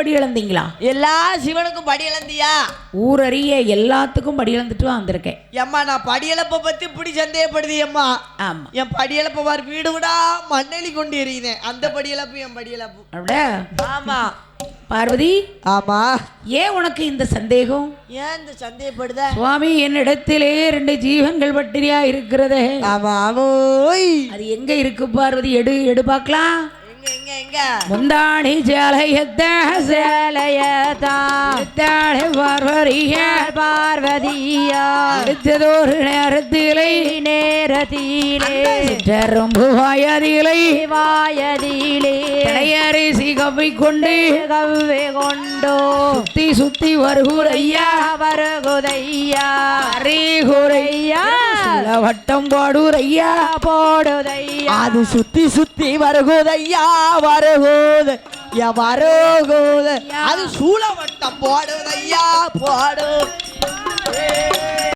படி இழந்தீங்களா? எல்லா சிவனுக்கும் படி இழந்தியா? ஊரறிய எல்லாத்துக்கும் படி இழந்துட்டு வந்திருக்கேன். ஏம்மா நான் படியளப்ப பத்தி இப்படி சந்தேகப்படுது அம்மா. ஆமா, என் படியளப்ப பாரு வீடு விடா மண்ணெளி கொண்டு எறியுதேன். அந்த படியளப்பு என் படியளப்பு. அப்படியே? ஆமா பார்வதி, ஆமா. ஏன் உனக்கு இந்த சந்தேகம்? ஏன் இந்த சந்தேகப்படுத? சுவாமி, என்னிடத்திலே 2 ஜீவன்கள் பட்டினியா இருக்கிறதே. ஆமா ஆமோய். அது எங்க இருக்கு பார்வதி? எடு பார்க்கலாம். எங்க எங்க? முந்தாணி சேலையத்தாளே பார்வதியா எடுத்ததொரு நேரத்திலே சிற்றரும்பு வாயதிலே அரிசி கவ்வை கொண்டு சுத்தி வருகுதையா அறிகுறையா வட்டம் போடுதையா அது சுத்தி வருகுதையா வருகுது வருகுது அது சூழவட்டம் போடுதையா போடு